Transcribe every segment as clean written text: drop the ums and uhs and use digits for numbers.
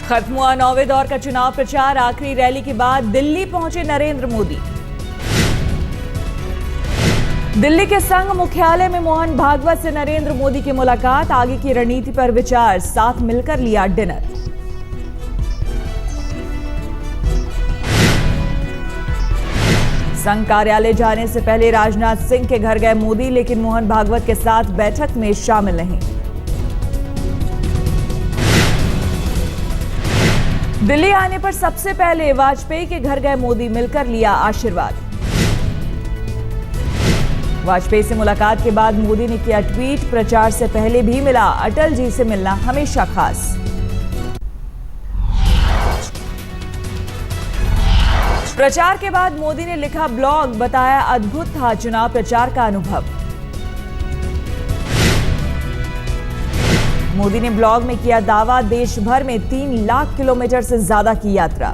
खत्म हुआ 9वें दौर का चुनाव प्रचार। आखिरी रैली के बाद दिल्ली पहुंचे नरेंद्र मोदी। दिल्ली के संघ मुख्यालय में मोहन भागवत से नरेंद्र मोदी की मुलाकात। आगे की रणनीति पर विचार, साथ मिलकर लिया डिनर। संघ कार्यालय जाने से पहले राजनाथ सिंह के घर गए मोदी, लेकिन मोहन भागवत के साथ बैठक में शामिल नहीं। दिल्ली आने पर सबसे पहले वाजपेयी के घर गए मोदी, मिलकर लिया आशीर्वाद। वाजपेयी से मुलाकात के बाद मोदी ने किया ट्वीट, प्रचार से पहले भी मिला, अटल जी से मिलना हमेशा खास। प्रचार के बाद मोदी ने लिखा ब्लॉग, बताया अद्भुत था चुनाव प्रचार का अनुभव। मोदी ने ब्लॉग में किया दावा, देश भर में 3 लाख किलोमीटर से ज्यादा की यात्रा।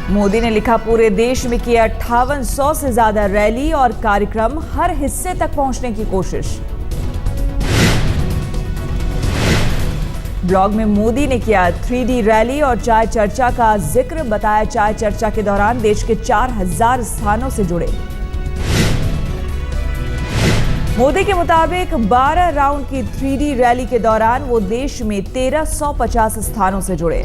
मोदी ने लिखा पूरे देश में किया 5800 से ज्यादा रैली और कार्यक्रम, हर हिस्से तक पहुंचने की कोशिश। ब्लॉग में मोदी ने किया 3D रैली और चाय चर्चा का जिक्र, बताया चाय चर्चा के दौरान देश के 4000 स्थानों से जुड़े। मोदी के मुताबिक 12 राउंड की 3D रैली के दौरान वो देश में 1350 स्थानों से जुड़े।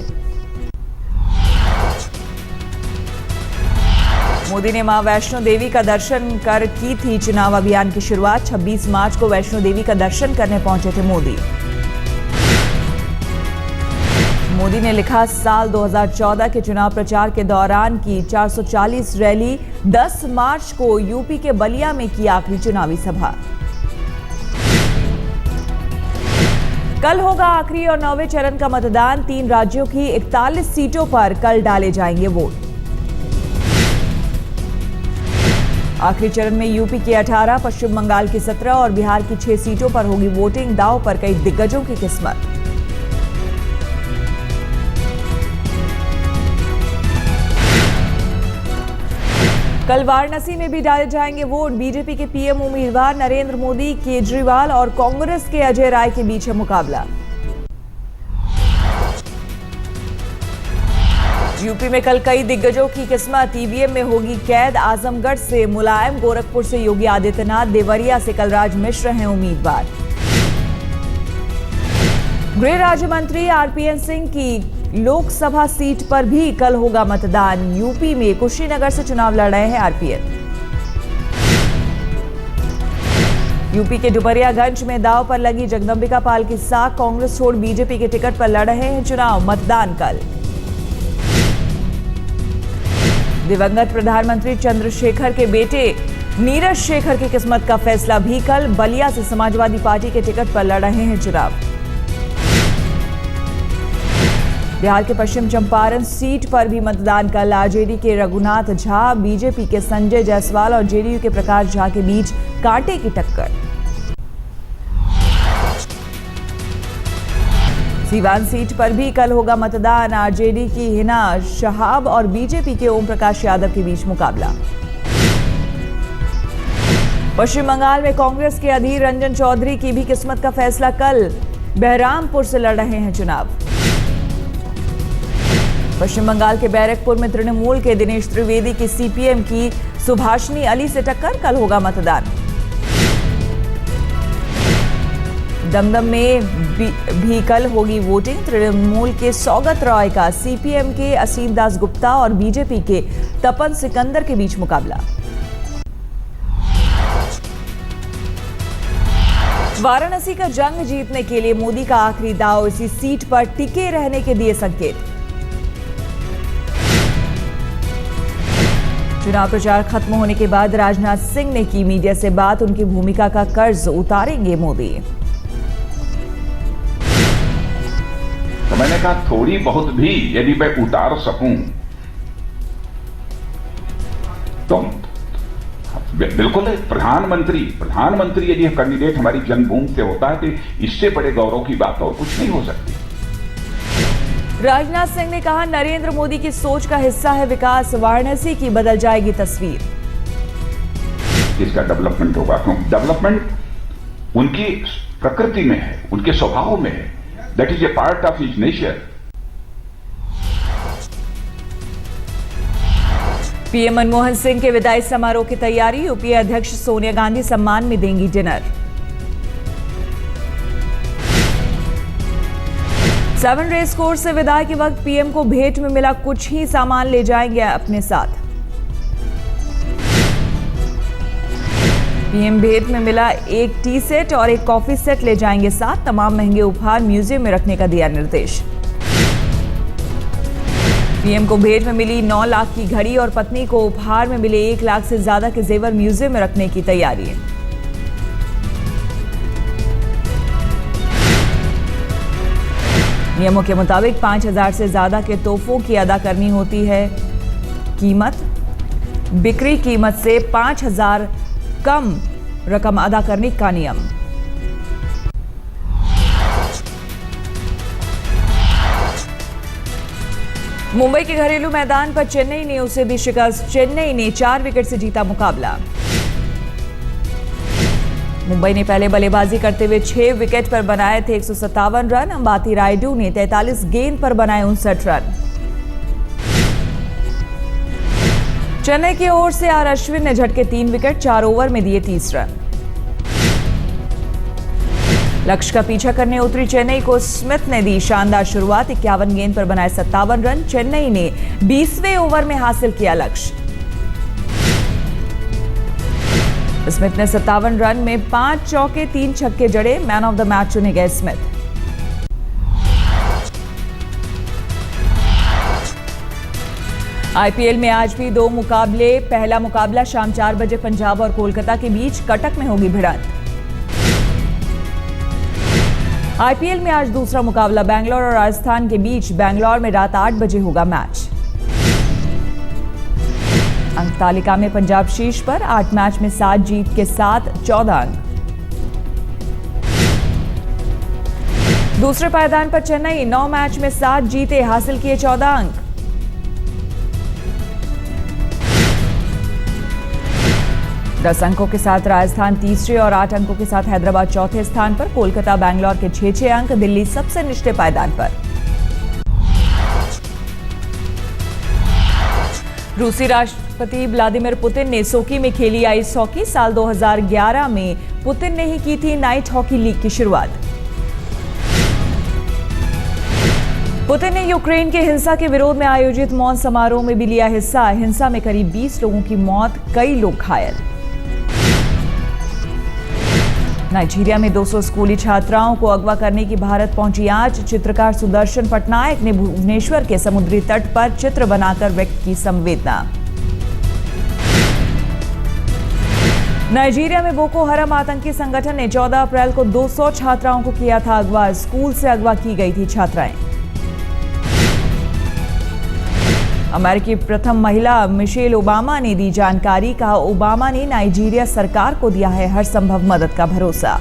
मोदी ने मां वैष्णो देवी का दर्शन कर की थी चुनाव अभियान की शुरुआत। 26 मार्च को वैष्णो देवी का दर्शन करने पहुंचे थे मोदी। मोदी ने लिखा साल 2014 के चुनाव प्रचार के दौरान की 440 रैली। 10 मार्च को यूपी के बलिया में की आखिरी चुनावी सभा। कल होगा आखिरी और 9वें चरण का मतदान। 3 राज्यों की 41 सीटों पर कल डाले जाएंगे वोट। आखिरी चरण में यूपी की 18, पश्चिम बंगाल की 17 और बिहार की 6 सीटों पर होगी वोटिंग। दांव पर कई दिग्गजों की किस्मत। कल वाराणसी में भी डाले जाएंगे वोट। बीजेपी के पीएम उम्मीदवार नरेंद्र मोदी, केजरीवाल और कांग्रेस के अजय राय के बीच है मुकाबला। यूपी में कल कई दिग्गजों की किस्मत। ईवीएम में होगी कैद। आजमगढ़ से मुलायम, गोरखपुर से योगी आदित्यनाथ, देवरिया से कलराज मिश्र हैं उम्मीदवार। गृह राज्य मंत्री आरपीएन सिंह की लोकसभा सीट पर भी कल होगा मतदान। यूपी में कुशीनगर से चुनाव लड़ रहे हैं आरपीएन। यूपी के डुमरियागंज में दांव पर लगी जगदंबिका पाल की साख। कांग्रेस छोड़ बीजेपी के टिकट पर लड़ रहे हैं चुनाव। मतदान कल। दिवंगत प्रधानमंत्री चंद्रशेखर के बेटे नीरज शेखर की किस्मत का फैसला भी कल। बलिया से समाजवादी पार्टी के टिकट पर लड़ रहे हैं चुनाव। बिहार के पश्चिम चंपारण सीट पर भी मतदान कल। आरजेडी के रघुनाथ झा, बीजेपी के संजय जायसवाल और जेडीयू के प्रकाश झा के बीच कांटे की टक्कर। सीवान सीट पर भी कल होगा मतदान। आरजेडी की हिना शहाब और बीजेपी के ओम प्रकाश यादव के बीच मुकाबला। पश्चिम बंगाल में कांग्रेस के अधीर रंजन चौधरी की भी किस्मत का फैसला कल। बहरामपुर से लड़ रहे हैं चुनाव। पश्चिम बंगाल के बैरकपुर में तृणमूल के दिनेश त्रिवेदी की सीपीएम की सुभाषिनी अली से टक्कर। कल होगा मतदान। दमदम में भी कल होगी वोटिंग। तृणमूल के सौगत रॉय का सीपीएम के असीम दास गुप्ता और बीजेपी के तपन सिकंदर के बीच मुकाबला। वाराणसी का जंग जीतने के लिए मोदी का आखिरी दांव। इसी सीट पर टिके रहने के दिए संकेत। चुनाव प्रचार खत्म होने के बाद राजनाथ सिंह ने की मीडिया से बात। उनकी भूमिका का कर्ज उतारेंगे मोदी। तो मैंने कहा थोड़ी बहुत भी यदि मैं उतार सकूं तो बिल्कुल है। प्रधानमंत्री यदि कैंडिडेट हमारी जन्मभूमि से होता है तो इससे बड़े गौरव की बात और कुछ नहीं हो सकती। राजनाथ सिंह ने कहा नरेंद्र मोदी की सोच का हिस्सा है विकास। वाराणसी की बदल जाएगी तस्वीर। इसका डेवलपमेंट होगा, क्योंकि डेवलपमेंट उनकी प्रकृति में है, उनके स्वभाव में है। That is a part of his nature. PM Manmohan Singh के विदाई समारोह की तैयारी। यूपीए अध्यक्ष सोनिया गांधी सम्मान में देंगी डिनर। 7 रेस कोर्स से विदाई के वक्त पीएम को भेंट में मिला कुछ ही सामान ले जाएंगे अपने साथ। पीएम भेंट में मिला एक टी सेट और एक कॉफी सेट ले जाएंगे साथ। तमाम महंगे उपहार म्यूजियम में रखने का दिया निर्देश। पीएम को भेंट में मिली 9 लाख की घड़ी और पत्नी को उपहार में मिले 1 लाख से ज्यादा के जेवर म्यूजियम में रखने की तैयारी। नियमों के मुताबिक 5,000 से ज्यादा के तोहफों की अदा करनी होती है कीमत। बिक्री कीमत से 5,000 कम रकम अदा करने का नियम। मुंबई के घरेलू मैदान पर चेन्नई ने उसे दी शिकस्त। चेन्नई ने 4 विकेट से जीता मुकाबला। मुंबई ने पहले बल्लेबाजी करते हुए 6 विकेट पर बनाए थे 157 रन। अंबाती रायडू ने 43 गेंद पर बनाए 59 रन। चेन्नई की ओर से आर अश्विन ने झटके 3 विकेट 4 ओवर में दिए 30 रन। लक्ष्य का पीछा करने उतरी चेन्नई को स्मिथ ने दी शानदार शुरुआत। 51 गेंद पर बनाए 57 रन। चेन्नई ने 20वें ओवर में हासिल किया लक्ष्य। स्मिथ ने 57 रन में 5 चौके 3 छक्के जड़े। मैन ऑफ द मैच चुने गए स्मिथ। आईपीएल में आज भी 2 मुकाबले। पहला मुकाबला शाम 4 बजे पंजाब और कोलकाता के बीच कटक में होगी भिड़ंत। आईपीएल में आज दूसरा मुकाबला बैंगलोर और राजस्थान के बीच। बैंगलोर में रात 8 बजे होगा मैच। अंक तालिका में पंजाब शीर्ष पर 8 मैच में 7 जीत के साथ 14 अंक। दूसरे पायदान पर चेन्नई 9 मैच में 7 जीते हासिल किए 14 अंक। दस अंकों के साथ राजस्थान तीसरे और 8 अंकों के साथ हैदराबाद चौथे स्थान पर। कोलकाता बैंगलोर के 6-6 अंक। दिल्ली सबसे निचले पायदान पर। रूसी राष्ट्रपति व्लादिमीर पुतिन ने सोची में खेली आइस हॉकी। साल 2011 में पुतिन ने ही की थी नाइट हॉकी लीग की शुरुआत। पुतिन ने यूक्रेन के हिंसा के विरोध में आयोजित मौन समारोह में भी लिया हिस्सा। हिंसा में करीब 20 लोगों की मौत, कई लोग घायल। नाइजीरिया में 200 स्कूली छात्राओं को अगवा करने की भारत पहुंची आंच। चित्रकार सुदर्शन पटनायक ने भुवनेश्वर के समुद्री तट पर चित्र बनाकर व्यक्त की संवेदना। नाइजीरिया में बोको हरम आतंकी संगठन ने 14 अप्रैल को 200 छात्राओं को किया था अगवा। स्कूल से अगवा की गई थी छात्राएं। अमेरिकी प्रथम महिला मिशेल ओबामा ने दी जानकारी। कहा, ओबामा ने नाइजीरिया सरकार को दिया है हर संभव मदद का भरोसा।